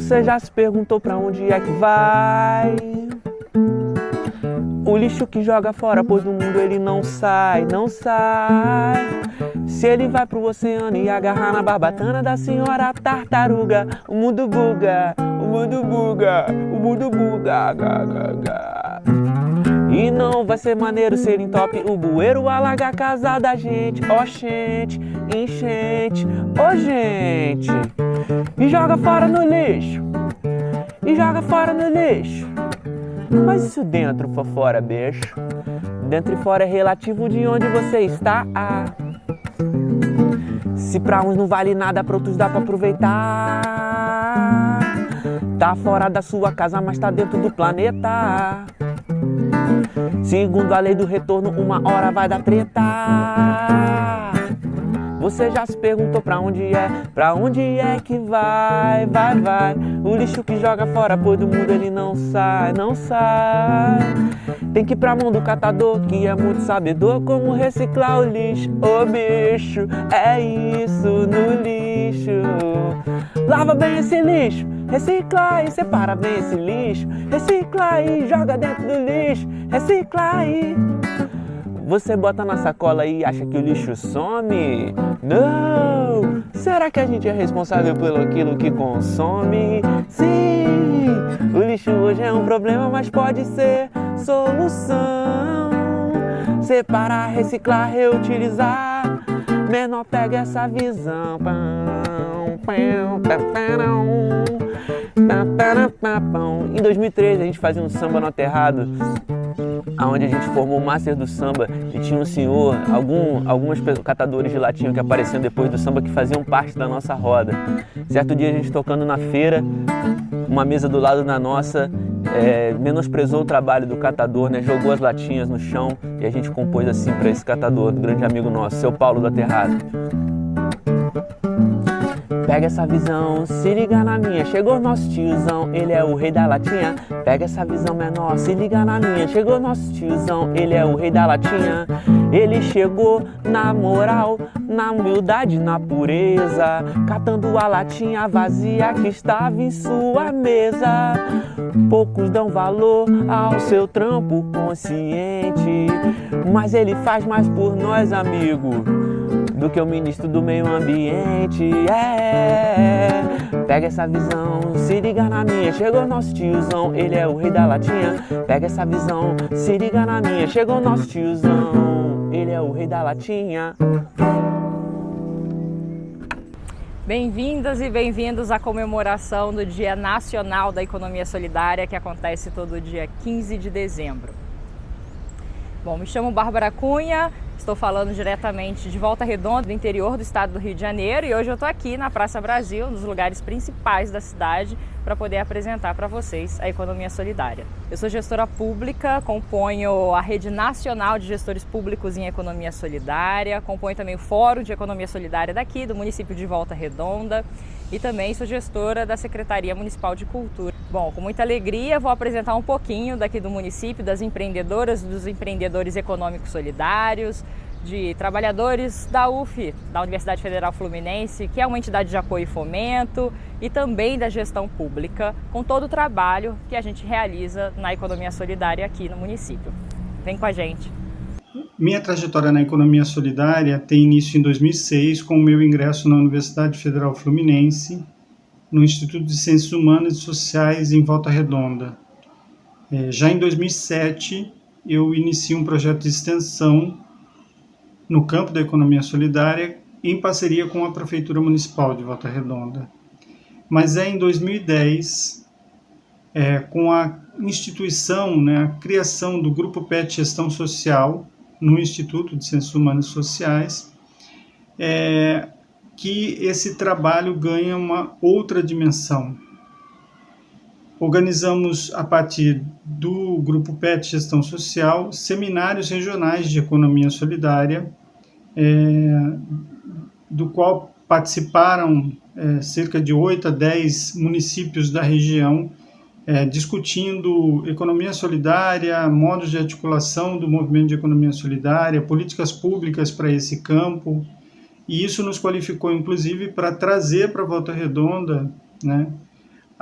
Você já se perguntou pra onde é que vai? O lixo que joga fora, pois do mundo ele não sai, não sai. Se ele vai pro oceano e agarrar na barbatana da senhora tartaruga, o mundo buga, o mundo buga, o mundo buga, ga, ga, ga. E não vai ser maneiro ser entope o bueiro, alaga a casa da gente, ó gente, enchente, ó gente. E joga fora no lixo, e joga fora no lixo. Mas e se o dentro for fora, bicho? Dentro e fora é relativo de onde você está. Se pra uns não vale nada, pra outros dá pra aproveitar. Tá fora da sua casa, mas tá dentro do planeta. Segundo a lei do retorno, uma hora vai dar treta. Você já se perguntou pra onde é que vai, vai, vai. O lixo que joga fora, pois do mundo ele não sai, não sai. Tem que ir pra mão do catador, que é muito sabedor como reciclar o lixo. Ô bicho, é isso no lixo. Lava bem esse lixo, recicla aí, separa bem esse lixo. Recicla aí, joga dentro do lixo, recicla aí. Você bota na sacola e acha que o lixo some? Não! Será que a gente é responsável pelo aquilo que consome? Sim! O lixo hoje é um problema, mas pode ser solução. Separar, reciclar, reutilizar. Menor pega essa visão. Em 2013 a gente fazia um samba no aterrado, onde a gente formou o Master do Samba e tinha um senhor, alguns catadores de latinha que apareciam depois do samba que faziam parte da nossa roda. Certo dia a gente tocando na feira, uma mesa do lado da nossa menosprezou o trabalho do catador, né? Jogou as latinhas no chão e a gente compôs assim para esse catador, do grande amigo nosso, seu Paulo do Aterrado. Pega essa visão, se liga na minha, chegou nosso tiozão, ele é o rei da latinha. Pega essa visão menor, se liga na minha, chegou nosso tiozão, ele é o rei da latinha. Ele chegou na moral, na humildade, na pureza, catando a latinha vazia que estava em sua mesa. Poucos dão valor ao seu trampo consciente, mas ele faz mais por nós, amigo, do que o ministro do meio ambiente. Pega essa visão, se liga na minha, chegou nosso tiozão, ele é o rei da latinha. Pega essa visão, se liga na minha, chegou nosso tiozão, ele é o rei da latinha. Bem-vindas e bem-vindos à comemoração do Dia Nacional da Economia Solidária, que acontece todo dia 15 de dezembro. Bom, me chamo Bárbara Cunha, estou falando diretamente de Volta Redonda, do interior do estado do Rio de Janeiro, e hoje eu estou aqui na Praça Brasil, um dos lugares principais da cidade, para poder apresentar para vocês a economia solidária. Eu sou gestora pública, componho a Rede Nacional de Gestores Públicos em Economia Solidária, componho também o Fórum de Economia Solidária daqui, do município de Volta Redonda, e também sou gestora da Secretaria Municipal de Cultura. Bom, com muita alegria vou apresentar um pouquinho daqui do município, das empreendedoras, dos empreendedores econômicos solidários, de trabalhadores da UF, da Universidade Federal Fluminense, que é uma entidade de apoio e fomento, e também da gestão pública, com todo o trabalho que a gente realiza na economia solidária aqui no município. Vem com a gente! Minha trajetória na economia solidária tem início em 2006, com o meu ingresso na Universidade Federal Fluminense, no Instituto de Ciências Humanas e Sociais em Volta Redonda. Já em 2007, eu iniciei um projeto de extensão no campo da economia solidária, em parceria com a Prefeitura Municipal de Volta Redonda. Mas em 2010, com a instituição, a criação do Grupo PET Gestão Social, no Instituto de Ciências Humanas e Sociais, que esse trabalho ganha uma outra dimensão. Organizamos, a partir do Grupo PET Gestão Social, seminários regionais de economia solidária, do qual participaram cerca de 8 a 10 municípios da região, discutindo economia solidária, modos de articulação do movimento de economia solidária, políticas públicas para esse campo, e isso nos qualificou, inclusive, para trazer para Volta Redonda,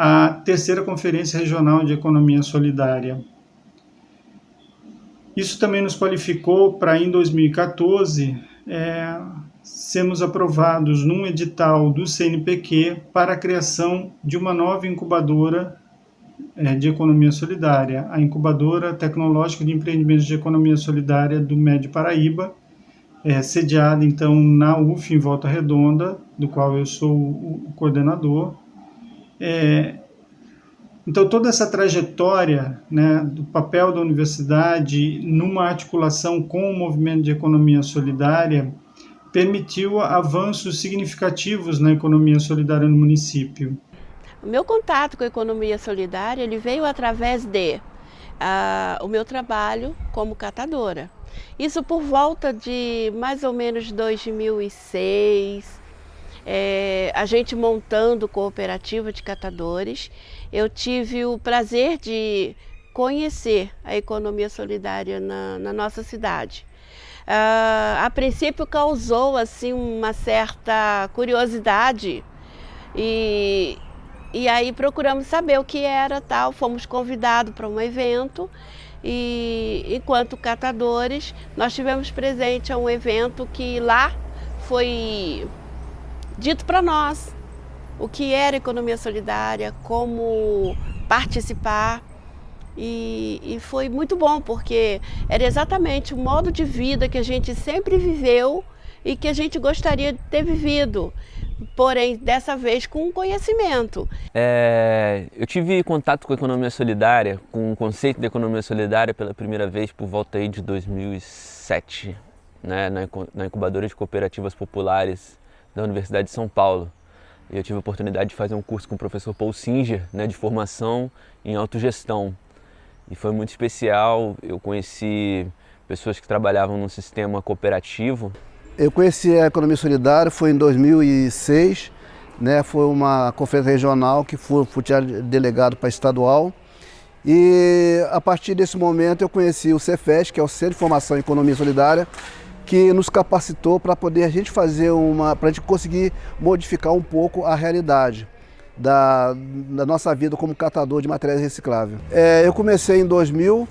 a 3ª Conferência Regional de Economia Solidária. Isso também nos qualificou para, em 2014, sermos aprovados num edital do CNPq para a criação de uma nova incubadora de economia solidária, a Incubadora Tecnológica de Empreendimentos de Economia Solidária do MED Paraíba, sediada então na UF em Volta Redonda, do qual eu sou o coordenador. Então, toda essa trajetória, né, do papel da universidade numa articulação com o movimento de economia solidária permitiu avanços significativos na economia solidária no município. O meu contato com a economia solidária ele veio através de o meu trabalho como catadora. Isso por volta de mais ou menos 2006, a gente montando cooperativa de catadores. Eu tive o prazer de conhecer a economia solidária na nossa cidade. A princípio causou assim, uma certa curiosidade e aí procuramos saber o que era tal, fomos convidados para um evento e enquanto catadores nós tivemos presente a um evento que lá foi dito para nós o que era economia solidária, como participar e foi muito bom porque era exatamente o modo de vida que a gente sempre viveu e que a gente gostaria de ter vivido, porém dessa vez com conhecimento. Eu tive contato com a economia solidária, com o conceito de economia solidária pela primeira vez por volta aí de 2007, né, na incubadora de cooperativas populares da Universidade de São Paulo. Eu tive a oportunidade de fazer um curso com o professor Paul Singer, né, de formação em autogestão. E foi muito especial, eu conheci pessoas que trabalhavam no sistema cooperativo. Eu conheci a economia solidária, foi em 2006, né, foi uma conferência regional que fui delegado para estadual. E a partir desse momento eu conheci o Cefes, que é o Centro de Formação em Economia Solidária, que nos capacitou para poder a gente fazer para a gente conseguir modificar um pouco a realidade da nossa vida como catador de materiais recicláveis. Eu comecei em 2000,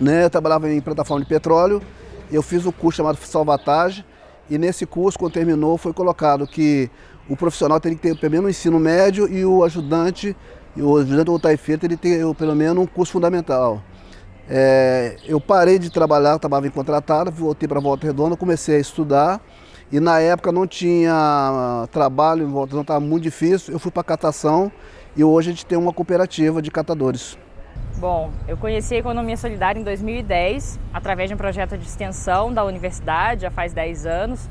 né, eu trabalhava em plataforma de petróleo, eu fiz um curso chamado Salvatagem e nesse curso, quando terminou, foi colocado que o profissional teria que ter pelo menos um ensino médio e o ajudante ou taifeiro teria que ter pelo menos um curso fundamental. Eu parei de trabalhar, estava em contratado, voltei para Volta Redonda, comecei a estudar e na época não tinha trabalho, em Volta Redonda estava muito difícil, eu fui para a catação e hoje a gente tem uma cooperativa de catadores. Bom, eu conheci a economia solidária em 2010, através de um projeto de extensão da universidade, já faz 10 anos.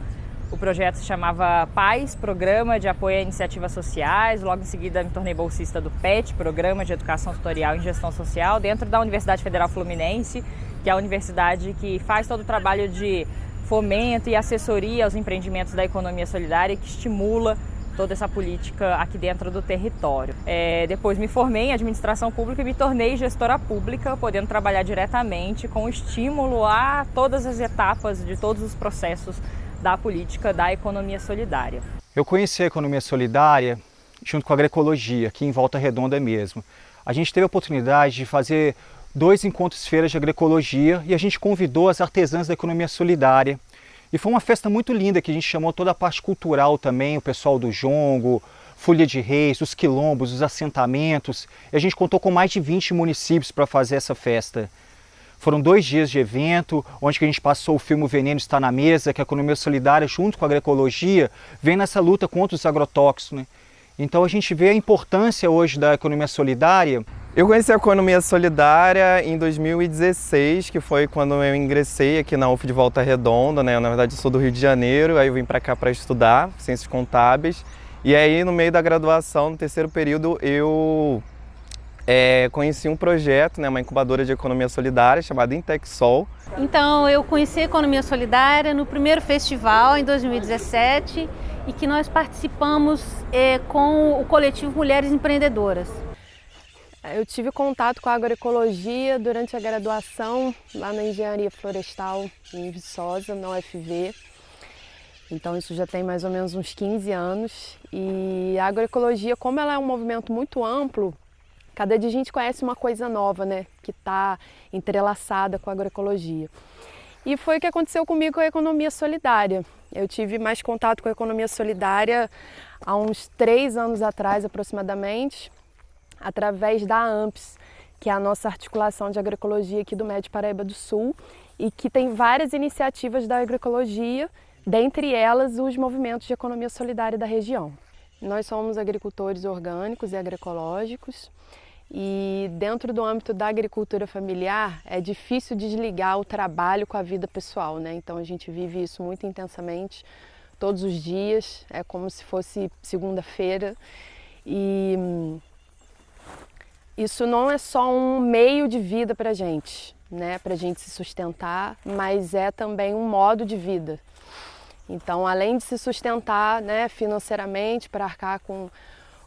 O projeto se chamava PAIS, Programa de Apoio a Iniciativas Sociais. Logo em seguida me tornei bolsista do PET, Programa de Educação Tutorial em Gestão Social, dentro da Universidade Federal Fluminense, que é a universidade que faz todo o trabalho de fomento e assessoria aos empreendimentos da economia solidária e que estimula toda essa política aqui dentro do território. Depois me formei em administração pública e me tornei gestora pública, podendo trabalhar diretamente com estímulo a todas as etapas de todos os processos da política da economia solidária. Eu conheci a economia solidária junto com a agroecologia, aqui em Volta Redonda mesmo. A gente teve a oportunidade de fazer 2 encontros-feiras de agroecologia e a gente convidou as artesãs da economia solidária. E foi uma festa muito linda que a gente chamou toda a parte cultural também, o pessoal do jongo, Folia de Reis, os quilombos, os assentamentos. E a gente contou com mais de 20 municípios para fazer essa festa. Foram 2 dias de evento, onde a gente passou o filme O Veneno Está na Mesa, que a economia solidária, junto com a agroecologia, vem nessa luta contra os agrotóxicos, né? Então a gente vê a importância hoje da economia solidária. Eu conheci a economia solidária em 2016, que foi quando eu ingressei aqui na UF de Volta Redonda, né? Eu, na verdade, sou do Rio de Janeiro, aí eu vim para cá para estudar Ciências Contábeis. E aí, no meio da graduação, no 3º período, eu conheci um projeto, né, uma incubadora de economia solidária chamada Intexol. Então, eu conheci a economia solidária no primeiro festival, em 2017, e que nós participamos com o coletivo Mulheres Empreendedoras. Eu tive contato com a agroecologia durante a graduação, lá na Engenharia Florestal, em Viçosa, na UFV. Então isso já tem mais ou menos uns 15 anos. E a agroecologia, como ela é um movimento muito amplo, cada dia a gente conhece uma coisa nova, né, que está entrelaçada com a agroecologia. E foi o que aconteceu comigo com a economia solidária. Eu tive mais contato com a economia solidária há uns 3 anos atrás, aproximadamente, através da AMPS, que é a nossa articulação de agroecologia aqui do MED Paraíba do Sul, e que tem várias iniciativas da agroecologia, dentre elas os movimentos de economia solidária da região. Nós somos agricultores orgânicos e agroecológicos, e dentro do âmbito da agricultura familiar é difícil desligar o trabalho com a vida pessoal, né? Então a gente vive isso muito intensamente todos os dias, é como se fosse segunda-feira, e isso não é só um meio de vida para a gente, né? Para a gente se sustentar, mas é também um modo de vida. Então, além de se sustentar, né, financeiramente, para arcar com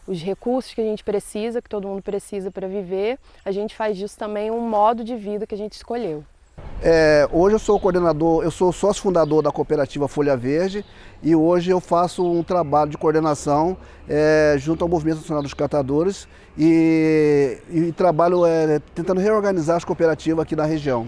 os recursos que a gente precisa, que todo mundo precisa para viver, a gente faz disso também um modo de vida que a gente escolheu. Hoje eu sou coordenador, eu sou sócio fundador da cooperativa Folha Verde e hoje eu faço um trabalho de coordenação junto ao Movimento Nacional dos Catadores e trabalho tentando reorganizar as cooperativas aqui na região.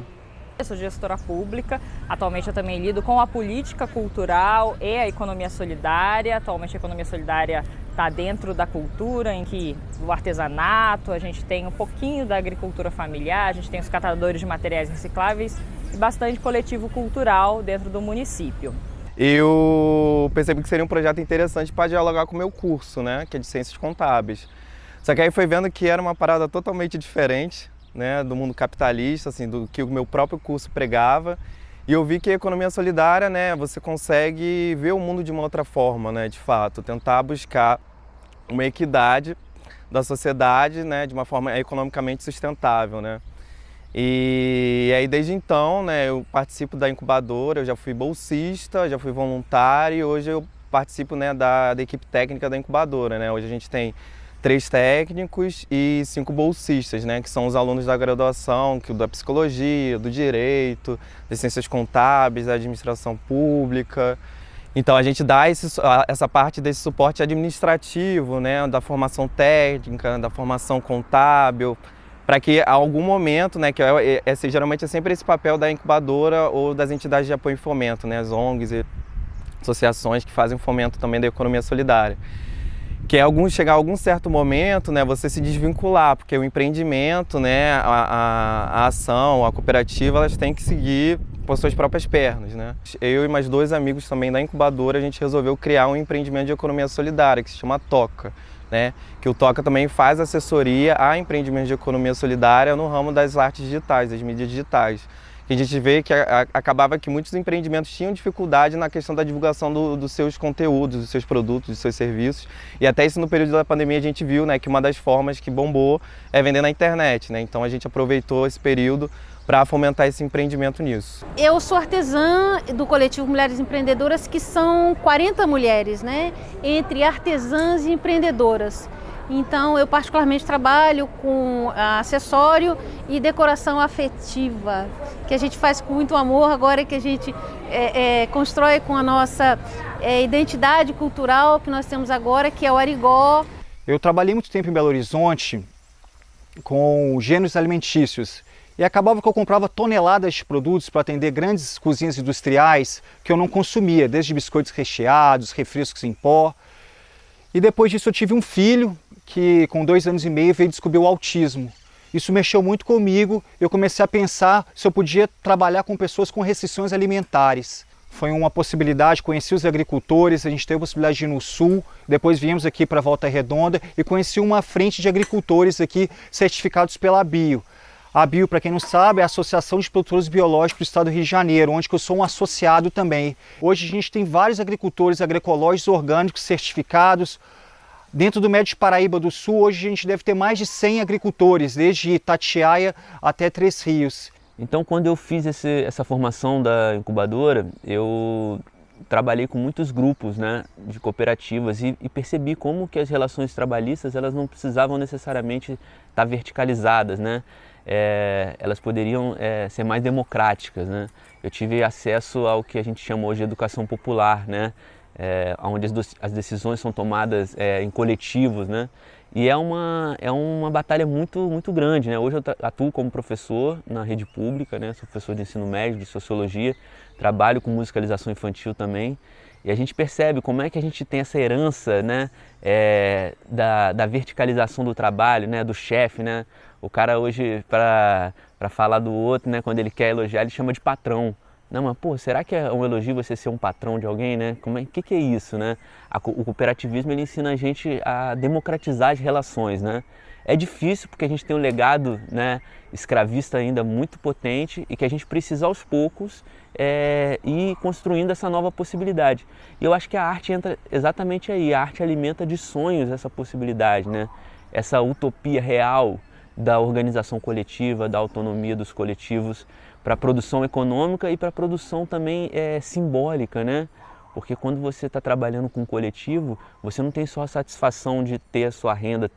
Eu sou gestora pública, atualmente eu também lido com a política cultural e a economia solidária. Atualmente a economia solidária está dentro da cultura, em que o artesanato, a gente tem um pouquinho da agricultura familiar, a gente tem os catadores de materiais recicláveis e bastante coletivo cultural dentro do município. Eu percebi que seria um projeto interessante para dialogar com o meu curso, né, que é de Ciências Contábeis. Só que aí foi vendo que era uma parada totalmente diferente, né, do mundo capitalista, assim, do que o meu próprio curso pregava. E eu vi que a economia solidária, né, você consegue ver o mundo de uma outra forma, né, de fato, tentar buscar uma equidade da sociedade, né, de uma forma economicamente sustentável, né. E aí desde então, né, eu participo da incubadora, eu já fui bolsista, já fui voluntário e hoje eu participo, né, da equipe técnica da incubadora, né. Hoje a gente tem 3 técnicos e 5 bolsistas, né, que são os alunos da graduação, da psicologia, do direito, das ciências contábeis, da administração pública. Então a gente dá essa parte desse suporte administrativo, né, da formação técnica, da formação contábil, para que a algum momento, né, que geralmente é sempre esse papel da incubadora ou das entidades de apoio e fomento, né, as ONGs e associações que fazem fomento também da economia solidária. Que é chegar a algum certo momento, né, você se desvincular, porque o empreendimento, né, a ação, a cooperativa, elas têm que seguir por suas próprias pernas, né. Eu e mais 2 amigos também da incubadora, a gente resolveu criar um empreendimento de economia solidária, que se chama Toca, né, que o Toca também faz assessoria a empreendimentos de economia solidária no ramo das artes digitais, das mídias digitais. A gente vê que acabava que muitos empreendimentos tinham dificuldade na questão da divulgação dos seus conteúdos, dos seus produtos, dos seus serviços. E até isso no período da pandemia a gente viu, né, que uma das formas que bombou é vender na internet, né? Então a gente aproveitou esse período para fomentar esse empreendimento nisso. Eu sou artesã do coletivo Mulheres Empreendedoras, que são 40 mulheres, né, entre artesãs e empreendedoras. Então, eu particularmente trabalho com acessório e decoração afetiva, que a gente faz com muito amor, agora que a gente constrói com a nossa identidade cultural que nós temos agora, que é o arigó. Eu trabalhei muito tempo em Belo Horizonte com gêneros alimentícios e acabava que eu comprava toneladas de produtos para atender grandes cozinhas industriais que eu não consumia, desde biscoitos recheados, refrescos em pó. E depois disso eu tive um filho que com 2 anos e meio veio descobrir o autismo. Isso mexeu muito comigo, eu comecei a pensar se eu podia trabalhar com pessoas com restrições alimentares. Foi uma possibilidade, conheci os agricultores, a gente teve a possibilidade de ir no sul, depois viemos aqui para Volta Redonda e conheci uma frente de agricultores aqui certificados pela BIO. A BIO, para quem não sabe, é a Associação de Produtores Biológicos do Estado do Rio de Janeiro, onde eu sou um associado também. Hoje a gente tem vários agricultores agroecológicos orgânicos certificados. Dentro do MED Paraíba do Sul, hoje a gente deve ter mais de 100 agricultores, desde Itatiaia até Três Rios. Então, quando eu fiz essa formação da incubadora, eu trabalhei com muitos grupos, né, de cooperativas e percebi como que as relações trabalhistas elas não precisavam necessariamente estar verticalizadas, né? elas poderiam ser mais democráticas, né? Eu tive acesso ao que a gente chama hoje de educação popular, né? Onde as decisões são tomadas em coletivos, né? E é uma batalha muito grande, né? Hoje eu atuo como professor na rede pública, né? Sou professor de ensino médio, de sociologia, trabalho com musicalização infantil também. E a gente percebe como é que a gente tem essa herança, né? Da verticalização do trabalho, né? Do chefe, né? O cara hoje, para falar do outro, né? Quando ele quer elogiar, ele chama de patrão. Não, mas pô, será que é um elogio você ser um patrão de alguém, né? Que é isso, né? O cooperativismo, ele ensina a gente a democratizar as relações, né? É difícil porque a gente tem um legado, né, escravista ainda muito potente e que a gente precisa aos poucos ir construindo essa nova possibilidade. E eu acho que a arte entra exatamente aí. A arte alimenta de sonhos essa possibilidade, né? Essa utopia real da organização coletiva, da autonomia dos coletivos para a produção econômica e para a produção também simbólica, né? Porque quando você está trabalhando com um coletivo, você não tem só a satisfação de ter a sua renda,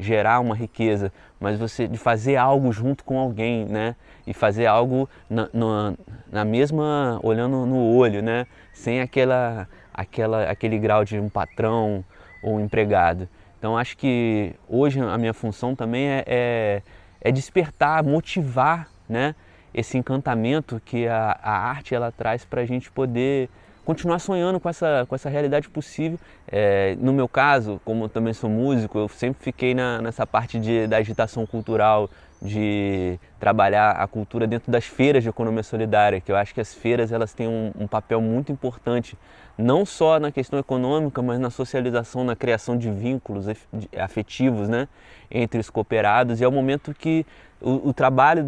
gerar uma riqueza, mas de fazer algo junto com alguém, né? E fazer algo na mesma, olhando no olho, né? Sem aquele grau de um patrão ou um empregado. Então acho que hoje a minha função também é despertar, motivar, né? Esse encantamento que a arte ela traz para a gente poder continuar sonhando com essa realidade possível. No meu caso, como eu também sou músico, eu sempre fiquei nessa parte da agitação cultural, de trabalhar a cultura dentro das feiras de economia solidária, que eu acho que as feiras elas têm um papel muito importante, não só na questão econômica, mas na socialização, na criação de vínculos afetivos, né, entre os cooperados, e é o momento que o trabalho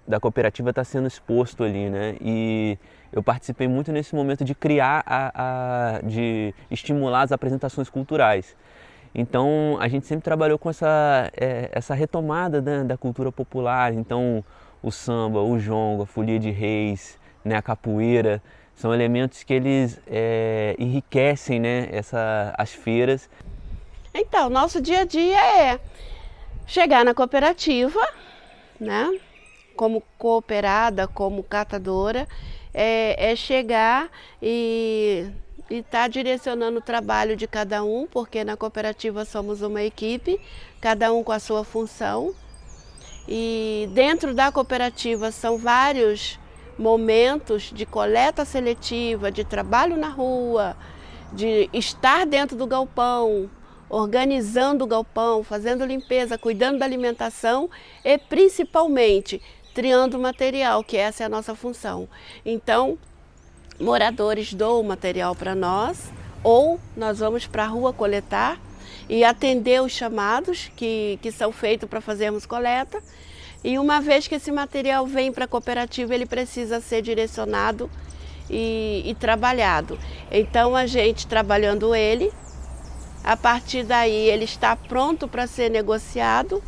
da cooperativa está sendo exposto ali, né, e eu participei muito nesse momento de criar, de estimular as apresentações culturais. Então a gente sempre trabalhou com essa retomada, né, da cultura popular. Então o samba, o jongo, a folia de reis, né, a capoeira, são elementos que eles enriquecem, né, as feiras. Então, nosso dia a dia é chegar na cooperativa, né, como cooperada, como catadora, é chegar e está direcionando o trabalho de cada um, porque na cooperativa somos uma equipe, cada um com a sua função. E dentro da cooperativa são vários momentos de coleta seletiva, de trabalho na rua, de estar dentro do galpão, organizando o galpão, fazendo limpeza, cuidando da alimentação e principalmente triando material, que essa é a nossa função. Então, moradores doam material para nós, ou nós vamos para a rua coletar e atender os chamados que são feitos para fazermos coleta. E uma vez que esse material vem para a cooperativa, ele precisa ser direcionado e trabalhado. Então a gente trabalhando ele, a partir daí ele está pronto para ser negociado.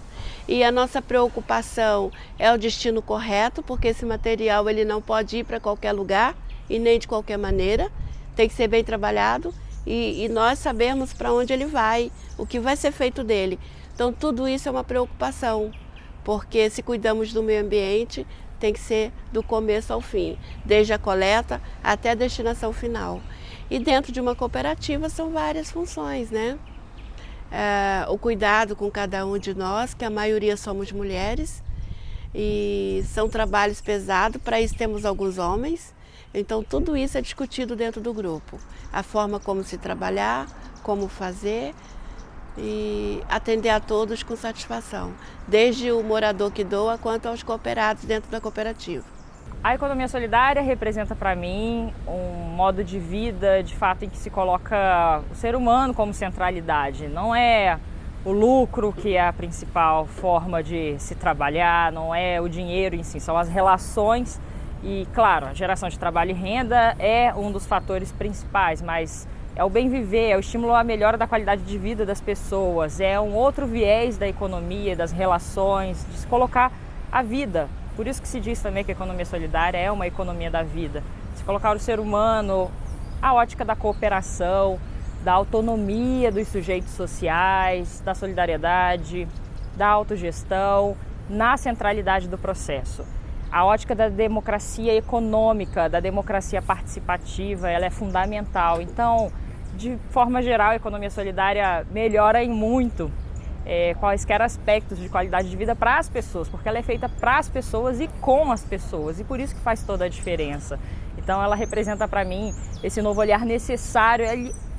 E a nossa preocupação é o destino correto, porque esse material ele não pode ir para qualquer lugar e nem de qualquer maneira, tem que ser bem trabalhado e nós sabemos para onde ele vai, o que vai ser feito dele. Então tudo isso é uma preocupação, porque se cuidamos do meio ambiente, tem que ser do começo ao fim, desde a coleta até a destinação final. E dentro de uma cooperativa são várias funções, né? O cuidado com cada um de nós, que a maioria somos mulheres, e são trabalhos pesados, para isso temos alguns homens. Então tudo isso é discutido dentro do grupo, a forma como se trabalhar, como fazer e atender a todos com satisfação, desde o morador que doa quanto aos cooperados dentro da cooperativa. A economia solidária representa para mim um modo de vida, de fato, em que se coloca o ser humano como centralidade. Não é o lucro que é a principal forma de se trabalhar, não é o dinheiro em si, são as relações. E, claro, a geração de trabalho e renda é um dos fatores principais, mas é o bem viver, é o estímulo à melhora da qualidade de vida das pessoas, é um outro viés da economia, das relações, de se colocar a vida. Por isso que se diz também que a economia solidária é uma economia da vida. Se colocar o ser humano, a ótica da cooperação, da autonomia dos sujeitos sociais, da solidariedade, da autogestão na centralidade do processo. A ótica da democracia econômica, da democracia participativa, ela é fundamental. Então, de forma geral, a economia solidária melhora em muito quaisquer aspectos de qualidade de vida para as pessoas, porque ela é feita para as pessoas e com as pessoas, e por isso que faz toda a diferença. Então ela representa para mim esse novo olhar necessário.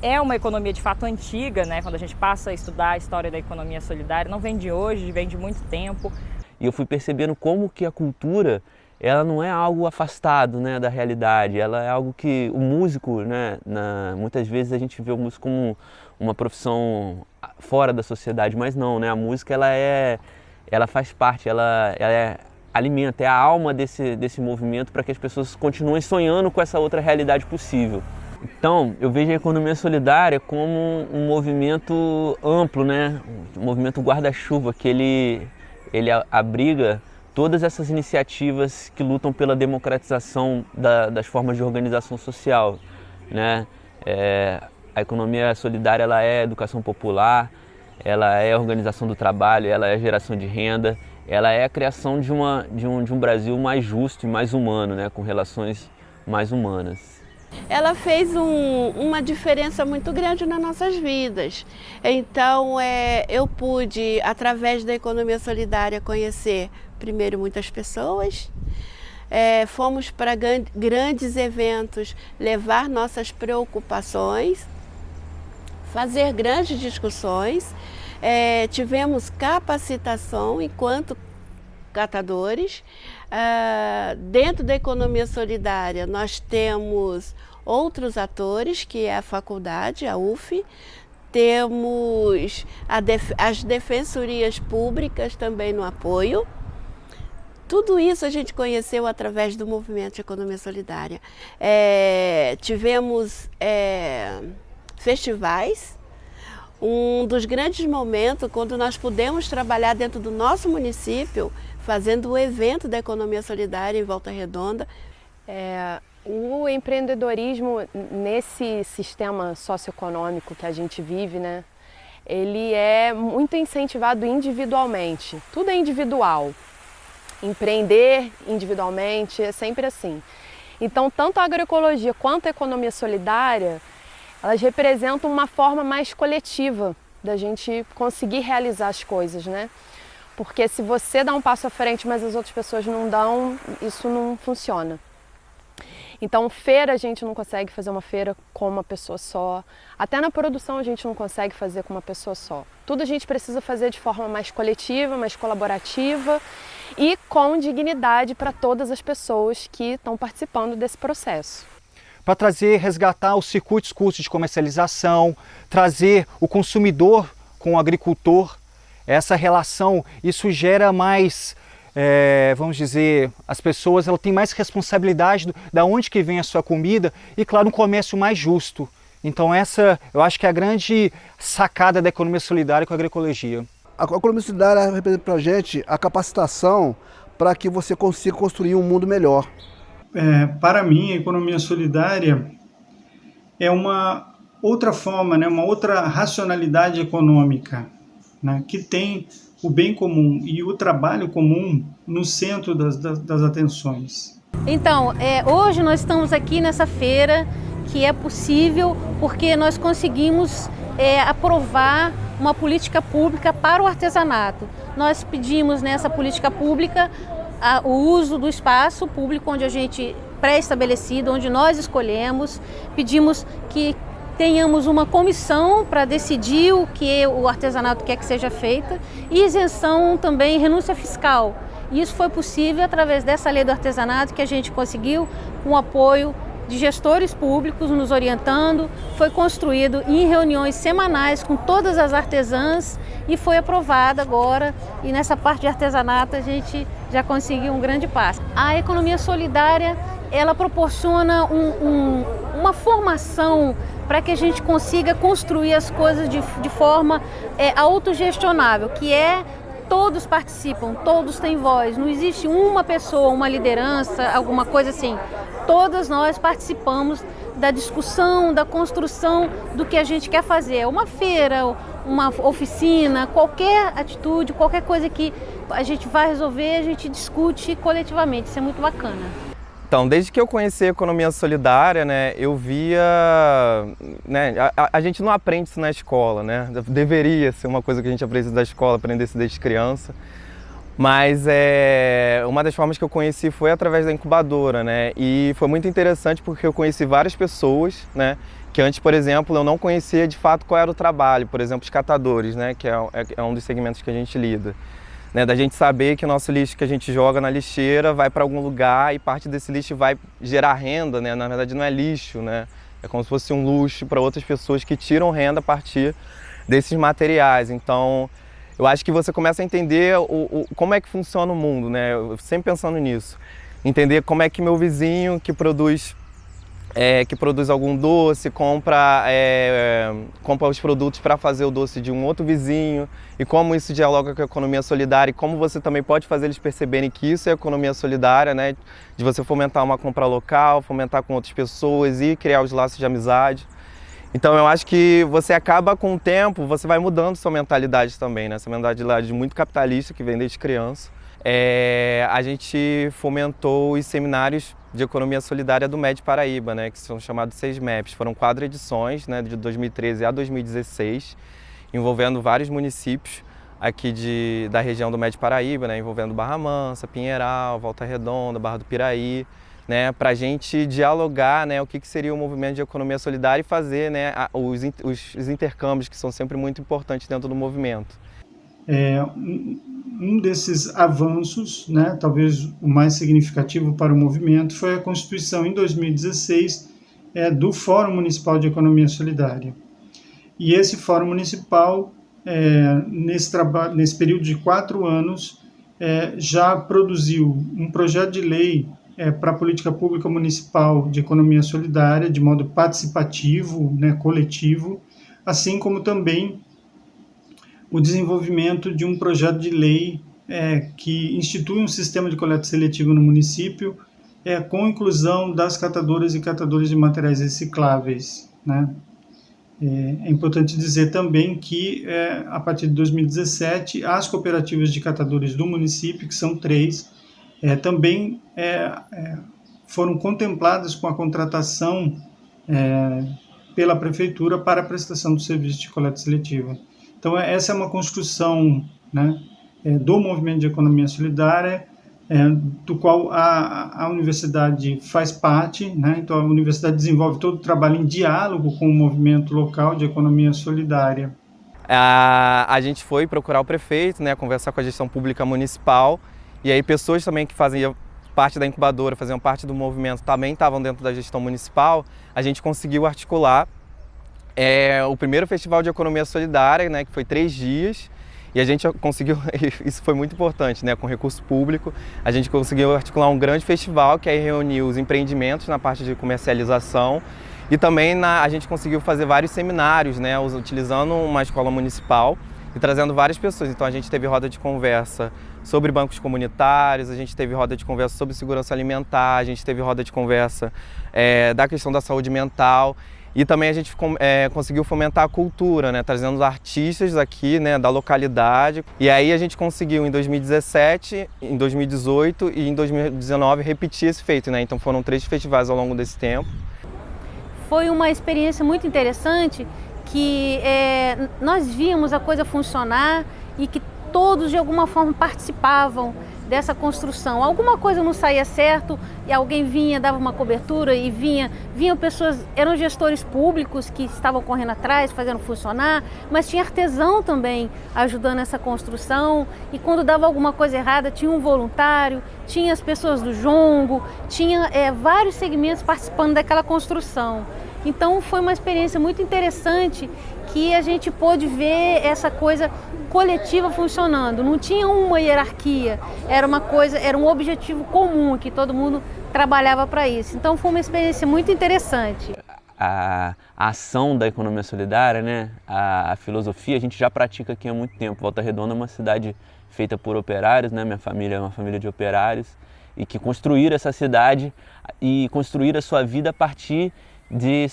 É uma economia de fato antiga, né? Quando a gente passa a estudar a história da economia solidária, não vem de hoje, vem de muito tempo. E eu fui percebendo como que a cultura, ela não é algo afastado, né, da realidade, ela é algo que o músico, né, muitas vezes a gente vê o músico como uma profissão fora da sociedade, mas não, né, a música ela faz parte, ela alimenta, é a alma desse movimento para que as pessoas continuem sonhando com essa outra realidade possível. Então, eu vejo a economia solidária como um movimento amplo, né, um movimento guarda-chuva, que ele abriga todas essas iniciativas que lutam pela democratização das formas de organização social, né? A economia solidária, ela é educação popular, ela é a organização do trabalho, ela é a geração de renda, ela é a criação de um Brasil mais justo e mais humano, né? Com relações mais humanas. Ela fez uma diferença muito grande nas nossas vidas. Então, eu pude, através da economia solidária, conhecer primeiro muitas pessoas. Fomos para grandes eventos levar nossas preocupações, fazer grandes discussões. Tivemos capacitação enquanto catadores. Dentro da economia solidária, nós temos outros atores, que é a faculdade, a UF, temos as defensorias públicas também no apoio. Tudo isso a gente conheceu através do movimento de economia solidária. Tivemos festivais. Um dos grandes momentos, quando nós pudemos trabalhar dentro do nosso município, fazendo o evento da economia solidária em Volta Redonda. O empreendedorismo nesse sistema socioeconômico que a gente vive, né, ele é muito incentivado individualmente. Tudo é individual. Empreender individualmente é sempre assim. Então, tanto a agroecologia quanto a economia solidária, elas representam uma forma mais coletiva da gente conseguir realizar as coisas, né? Porque se você dá um passo à frente, mas as outras pessoas não dão, isso não funciona. Então, feira a gente não consegue fazer uma feira com uma pessoa só. Até na produção a gente não consegue fazer com uma pessoa só. Tudo a gente precisa fazer de forma mais coletiva, mais colaborativa e com dignidade para todas as pessoas que estão participando desse processo. Para resgatar os circuitos curtos de comercialização, trazer o consumidor com o agricultor, essa relação, isso gera mais, vamos dizer, as pessoas têm mais responsabilidade da onde que vem a sua comida e, claro, um comércio mais justo. Então essa, eu acho que é a grande sacada da economia solidária com a agroecologia. A economia solidária representa para a gente a capacitação para que você consiga construir um mundo melhor. Para mim, a economia solidária é uma outra forma, né, uma outra racionalidade econômica, né, que tem o bem comum e o trabalho comum no centro das atenções. Então, hoje nós estamos aqui nessa feira que é possível porque nós conseguimos aprovar uma política pública para o artesanato. Nós pedimos nessa política pública o uso do espaço público onde a gente pré-estabelecido, onde nós escolhemos, pedimos que tenhamos uma comissão para decidir o que o artesanato quer que seja feito e isenção também, renúncia fiscal. Isso foi possível através dessa lei do artesanato que a gente conseguiu com o apoio de gestores públicos nos orientando, foi construído em reuniões semanais com todas as artesãs e foi aprovada agora, e nessa parte de artesanato a gente já conseguiu um grande passo. A economia solidária, ela proporciona uma formação para que a gente consiga construir as coisas de forma autogestionável, que todos participam, todos têm voz, não existe uma pessoa, uma liderança, alguma coisa assim. Todas nós participamos da discussão, da construção do que a gente quer fazer. Uma feira, uma oficina, qualquer atitude, qualquer coisa que a gente vai resolver, a gente discute coletivamente, isso é muito bacana. Então, desde que eu conheci a economia solidária, né, eu via, né, a gente não aprende isso na escola, né, deveria ser uma coisa que a gente aprende da escola, aprender isso desde criança, mas uma das formas que eu conheci foi através da incubadora, né, e foi muito interessante porque eu conheci várias pessoas, né, que antes, por exemplo, eu não conhecia de fato qual era o trabalho, por exemplo, os catadores, né, que é um dos segmentos que a gente lida. Né, da gente saber que o nosso lixo que a gente joga na lixeira vai para algum lugar e parte desse lixo vai gerar renda, né? Na verdade não é lixo, né? É como se fosse um luxo para outras pessoas que tiram renda a partir desses materiais. Então, eu acho que você começa a entender como é que funciona o mundo, né? Eu sempre pensando nisso. Entender como é que meu vizinho que produz algum doce, compra os produtos para fazer o doce de um outro vizinho e como isso dialoga com a economia solidária e como você também pode fazer eles perceberem que isso é economia solidária, né? De você fomentar uma compra local, fomentar com outras pessoas e criar os laços de amizade. Então eu acho que você acaba com o tempo, você vai mudando sua mentalidade também, né? Essa mentalidade muito capitalista que vem desde criança. A gente fomentou os seminários de economia solidária do MED Paraíba, né, que são chamados 6 MEPs. Foram 4 edições, né, de 2013 a 2016, envolvendo vários municípios aqui da região do MED Paraíba, né, envolvendo Barra Mansa, Pinheiral, Volta Redonda, Barra do Piraí, né, para a gente dialogar, né, o que seria o movimento de economia solidária e fazer, né, os intercâmbios que são sempre muito importantes dentro do movimento. Um desses avanços, né, talvez o mais significativo para o movimento, foi a constituição em 2016 do Fórum Municipal de Economia Solidária. E esse Fórum Municipal, nesse período de 4 anos, já produziu um projeto de lei para a política pública municipal de economia solidária, de modo participativo, né, coletivo, assim como também o desenvolvimento de um projeto de lei que institui um sistema de coleta seletiva no município com inclusão das catadoras e catadores de materiais recicláveis, né? É importante dizer também que, a partir de 2017, as cooperativas de catadores do município, que são 3, também foram contempladas com a contratação pela Prefeitura para a prestação do serviço de coleta seletiva. Então, essa é uma construção, né, do movimento de economia solidária, do qual a universidade faz parte, né? Então, a universidade desenvolve todo o trabalho em diálogo com o movimento local de economia solidária. A gente foi procurar o prefeito, né, conversar com a gestão pública municipal, e aí pessoas também que faziam parte da incubadora, faziam parte do movimento, também estavam dentro da gestão municipal. A gente conseguiu articular o primeiro festival de economia solidária, né, que foi 3 dias, e a gente conseguiu, isso foi muito importante, né, com recurso público, a gente conseguiu articular um grande festival que aí reuniu os empreendimentos na parte de comercialização e também a gente conseguiu fazer vários seminários, né, utilizando uma escola municipal e trazendo várias pessoas. Então a gente teve roda de conversa sobre bancos comunitários, a gente teve roda de conversa sobre segurança alimentar, a gente teve roda de conversa da questão da saúde mental. E também a gente conseguiu fomentar a cultura, né, trazendo artistas aqui, né, da localidade. E aí a gente conseguiu em 2017, em 2018 e em 2019 repetir esse feito, né? Então foram 3 festivais ao longo desse tempo. Foi uma experiência muito interessante que nós víamos a coisa funcionar e que todos de alguma forma participavam dessa construção. Alguma coisa não saía certo e alguém vinha, dava uma cobertura e vinham pessoas, eram gestores públicos que estavam correndo atrás, fazendo funcionar, mas tinha artesão também ajudando essa construção e quando dava alguma coisa errada tinha um voluntário, tinha as pessoas do jongo, tinha vários segmentos participando daquela construção. Então foi uma experiência muito interessante que a gente pôde ver essa coisa coletiva funcionando. Não tinha uma hierarquia, era um objetivo comum que todo mundo trabalhava para isso. Então foi uma experiência muito interessante. A ação da economia solidária, né? A filosofia, a gente já pratica aqui há muito tempo. Volta Redonda é uma cidade feita por operários, né? Minha família é uma família de operários e que construíram essa cidade e construíram a sua vida a partir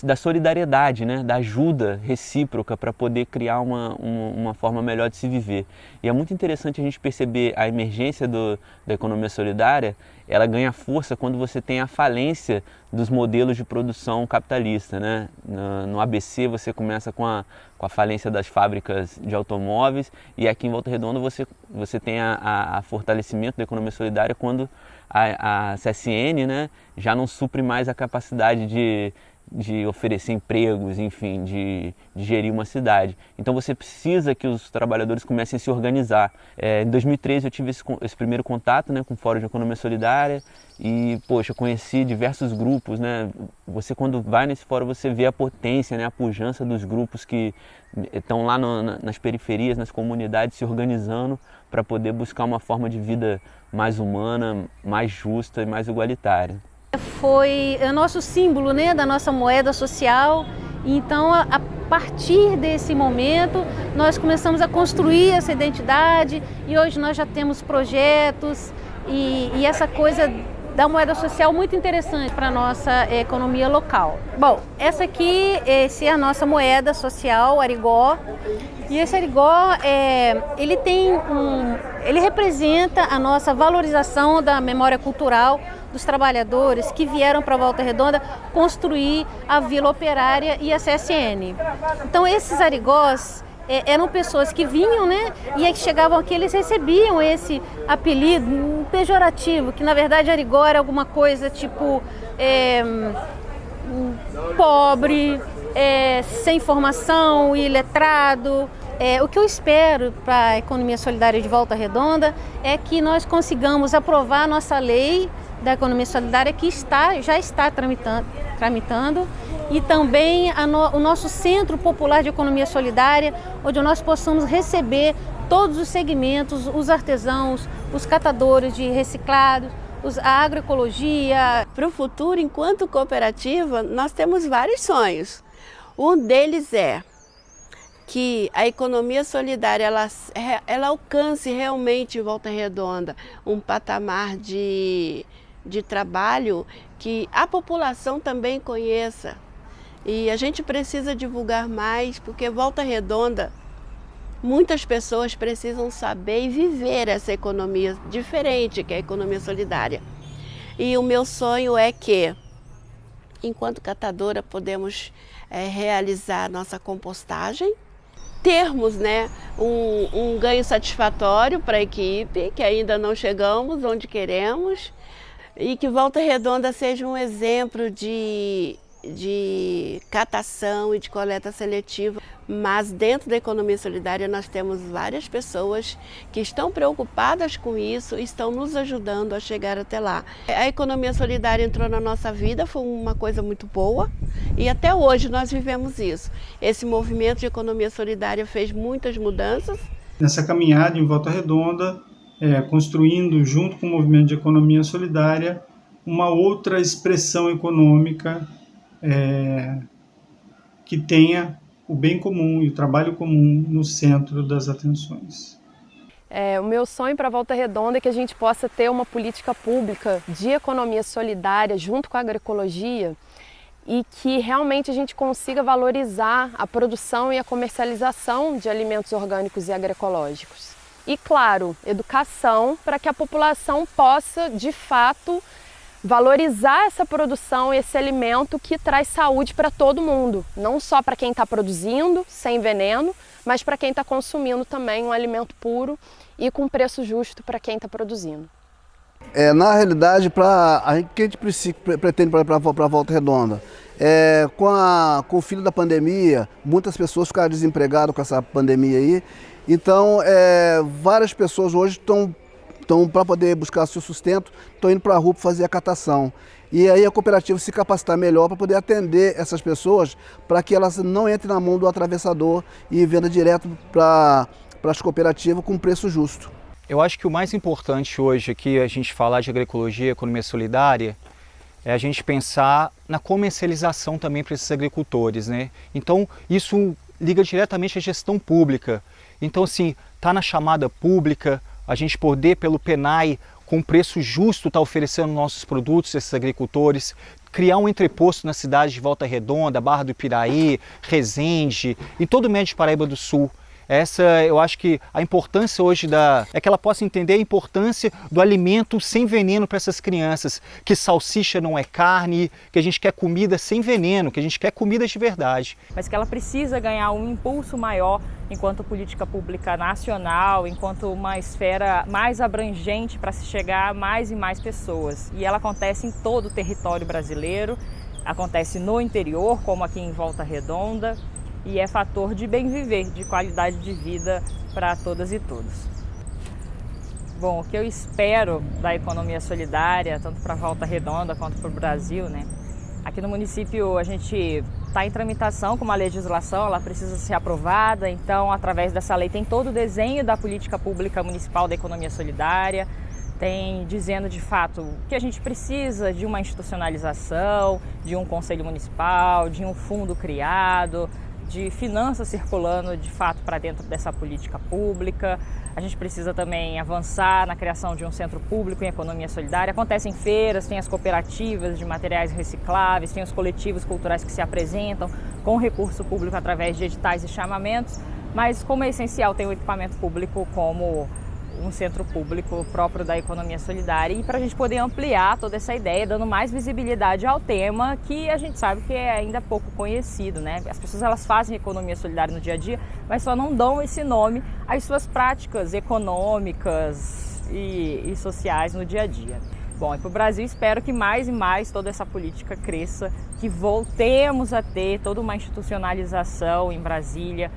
da solidariedade, né? Da ajuda recíproca para poder criar uma forma melhor de se viver. E é muito interessante a gente perceber a emergência da economia solidária. Ela ganha força quando você tem a falência dos modelos de produção capitalista, né? No ABC você começa com a falência das fábricas de automóveis, e aqui em Volta Redonda você tem a fortalecimento da economia solidária quando a CSN, né, já não supre mais a capacidade de oferecer empregos, enfim, de gerir uma cidade. Então você precisa que os trabalhadores comecem a se organizar. Em 2013 eu tive esse primeiro contato, né, com o Fórum de Economia Solidária e, poxa, eu conheci diversos grupos, né? Você, quando vai nesse fórum, você vê a potência, né, a pujança dos grupos que estão lá nas periferias, nas comunidades, se organizando para poder buscar uma forma de vida mais humana, mais justa e mais igualitária. Foi o nosso símbolo, né, da nossa moeda social. Então, a partir desse momento, nós começamos a construir essa identidade e hoje nós já temos projetos e essa coisa da moeda social muito interessante para a nossa economia local. Bom, essa é a nossa moeda social, o arigó. E esse arigó, ele representa a nossa valorização da memória cultural dos trabalhadores que vieram para Volta Redonda construir a Vila Operária e a CSN. Então esses arigós eram pessoas que vinham, né, e aí que chegavam aqui, eles recebiam esse apelido pejorativo, que na verdade arigó era alguma coisa tipo pobre, sem formação, iletrado. O que eu espero para a economia solidária de Volta Redonda é que nós consigamos aprovar a nossa lei da economia solidária que já está tramitando e também o nosso Centro Popular de Economia Solidária, onde nós possamos receber todos os segmentos, os artesãos, os catadores de reciclados, a agroecologia. Para o futuro, enquanto cooperativa, nós temos vários sonhos. Um deles é que a economia solidária ela alcance realmente em Volta Redonda um patamar de trabalho que a população também conheça. E a gente precisa divulgar mais, porque Volta Redonda, muitas pessoas precisam saber e viver essa economia diferente, que é a economia solidária. E o meu sonho é que, enquanto catadora, podemos realizar nossa compostagem, termos, né, um ganho satisfatório para a equipe, que ainda não chegamos onde queremos, e que Volta Redonda seja um exemplo de catação e de coleta seletiva. Mas dentro da economia solidária nós temos várias pessoas que estão preocupadas com isso e estão nos ajudando a chegar até lá. A economia solidária entrou na nossa vida, foi uma coisa muito boa e até hoje nós vivemos isso. Esse movimento de economia solidária fez muitas mudanças. Nessa caminhada em Volta Redonda, construindo junto com o movimento de economia solidária uma outra expressão econômica que tenha o bem comum e o trabalho comum no centro das atenções. O meu sonho para Volta Redonda é que a gente possa ter uma política pública de economia solidária junto com a agroecologia e que realmente a gente consiga valorizar a produção e a comercialização de alimentos orgânicos e agroecológicos. E, claro, educação para que a população possa, de fato, valorizar essa produção, esse alimento que traz saúde para todo mundo, não só para quem está produzindo, sem veneno, mas para quem está consumindo também um alimento puro e com preço justo para quem está produzindo. Na realidade, o que a gente pretende para a Volta Redonda? Com o fim da pandemia, muitas pessoas ficaram desempregadas com essa pandemia aí, então várias pessoas hoje estão para poder buscar seu sustento, estão indo para a rua para fazer a catação. E aí a cooperativa se capacitar melhor para poder atender essas pessoas, para que elas não entrem na mão do atravessador e venda direto para as cooperativas com preço justo. Eu acho que o mais importante hoje aqui, a gente falar de agroecologia, economia solidária, é a gente pensar na comercialização também para esses agricultores, né? Então isso liga diretamente à gestão pública. Então assim, está na chamada pública, a gente poder, pelo PENAI, com preço justo, estar oferecendo nossos produtos a esses agricultores, criar um entreposto na cidade de Volta Redonda, Barra do Piraí, Resende, em todo o Médio Paraíba do Sul. Eu acho que a importância hoje é que ela possa entender a importância do alimento sem veneno para essas crianças, que salsicha não é carne, que a gente quer comida sem veneno, que a gente quer comida de verdade. Mas que ela precisa ganhar um impulso maior enquanto política pública nacional, enquanto uma esfera mais abrangente para se chegar a mais e mais pessoas. E ela acontece em todo o território brasileiro, acontece no interior, como aqui em Volta Redonda, e é fator de bem viver, de qualidade de vida para todas e todos. Bom, o que eu espero da economia solidária, tanto para Volta Redonda quanto para o Brasil, né? Aqui no município a gente está em tramitação com uma legislação, ela precisa ser aprovada, então através dessa lei tem todo o desenho da política pública municipal da economia solidária, tem dizendo de fato que a gente precisa de uma institucionalização, de um conselho municipal, de um fundo criado, de finanças circulando de fato para dentro dessa política pública. A gente precisa também avançar na criação de um centro público em economia solidária. Acontecem feiras, tem as cooperativas de materiais recicláveis, tem os coletivos culturais que se apresentam com recurso público através de editais e chamamentos, mas como é essencial ter um equipamento público como um centro público próprio da economia solidária, e para a gente poder ampliar toda essa ideia, dando mais visibilidade ao tema que a gente sabe que é ainda pouco conhecido, né? As pessoas elas fazem economia solidária no dia a dia, mas só não dão esse nome às suas práticas econômicas e sociais no dia a dia. Bom, e para o Brasil espero que mais e mais toda essa política cresça, que voltemos a ter toda uma institucionalização em Brasília,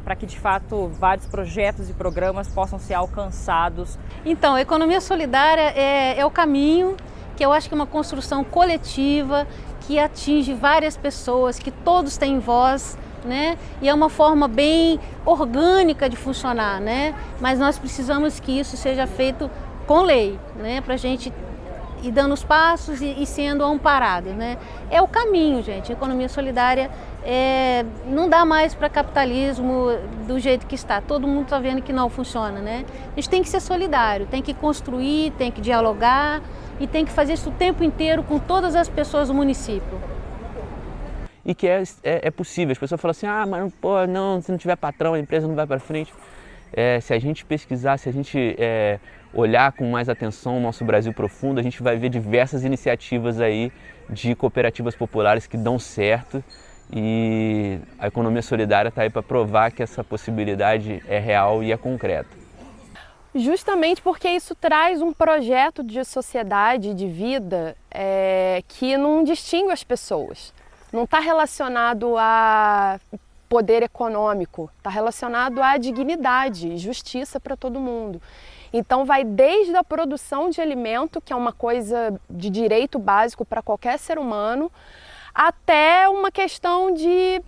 para que de fato vários projetos e programas possam ser alcançados. Então, a economia solidária é o caminho, que eu acho que é uma construção coletiva, que atinge várias pessoas, que todos têm voz, né? E é uma forma bem orgânica de funcionar, né? Mas nós precisamos que isso seja feito com lei, né? Para a gente ir dando os passos e sendo amparados, né? É o caminho, gente. A economia solidária não dá mais para capitalismo do jeito que está. Todo mundo está vendo que não funciona, né? A gente tem que ser solidário, tem que construir, tem que dialogar e tem que fazer isso o tempo inteiro com todas as pessoas do município. E que é possível. As pessoas falam assim, mas pô, não, se não tiver patrão, a empresa não vai para frente. Se a gente pesquisar, se a gente olhar com mais atenção o nosso Brasil profundo, a gente vai ver diversas iniciativas aí de cooperativas populares que dão certo, e a economia solidária está aí para provar que essa possibilidade é real e é concreta. Justamente porque isso traz um projeto de sociedade, de vida, que não distingue as pessoas. Não está relacionado a poder econômico, está relacionado à dignidade e justiça para todo mundo. Então vai desde a produção de alimento, que é uma coisa de direito básico para qualquer ser humano, até uma questão de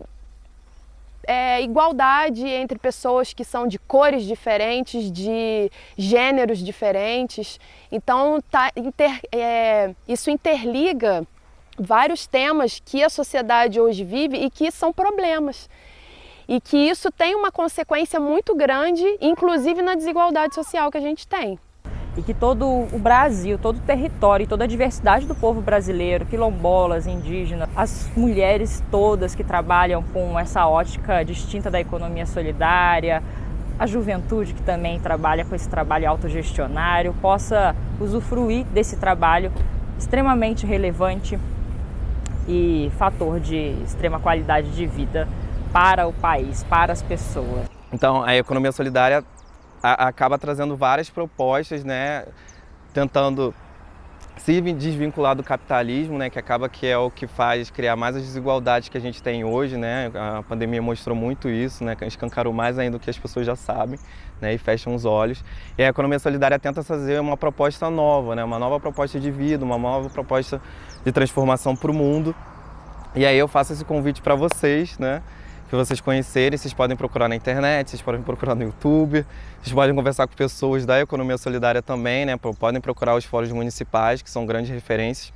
igualdade entre pessoas que são de cores diferentes, de gêneros diferentes. Então isso interliga vários temas que a sociedade hoje vive e que são problemas. E que isso tem uma consequência muito grande, inclusive na desigualdade social que a gente tem. E que todo o Brasil, todo o território, toda a diversidade do povo brasileiro, quilombolas, indígenas, as mulheres todas que trabalham com essa ótica distinta da economia solidária, a juventude que também trabalha com esse trabalho autogestionário, possa usufruir desse trabalho extremamente relevante e fator de extrema qualidade de vida para o país, para as pessoas. Então, a economia solidária acaba trazendo várias propostas, né, tentando se desvincular do capitalismo, né, que acaba que é o que faz criar mais as desigualdades que a gente tem hoje, né. A pandemia mostrou muito isso, né, escancarou mais ainda do que as pessoas já sabem, né, e fecham os olhos. E a economia solidária tenta fazer uma proposta nova, né, uma nova proposta de vida, uma nova proposta de transformação para o mundo. E aí eu faço esse convite para vocês, né, que vocês conhecerem. Vocês podem procurar na internet, vocês podem procurar no YouTube, vocês podem conversar com pessoas da economia solidária também, né? Podem procurar os fóruns municipais, que são grandes referências.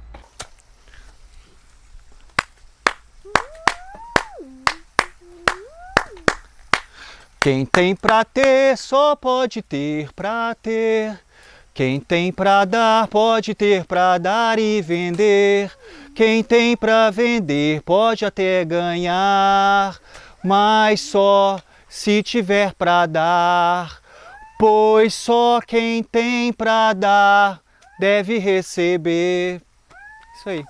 Quem tem pra ter, só pode ter pra ter. Quem tem pra dar, pode ter pra dar e vender. Quem tem para vender pode até ganhar, mas só se tiver para dar. Pois só quem tem para dar deve receber. Isso aí.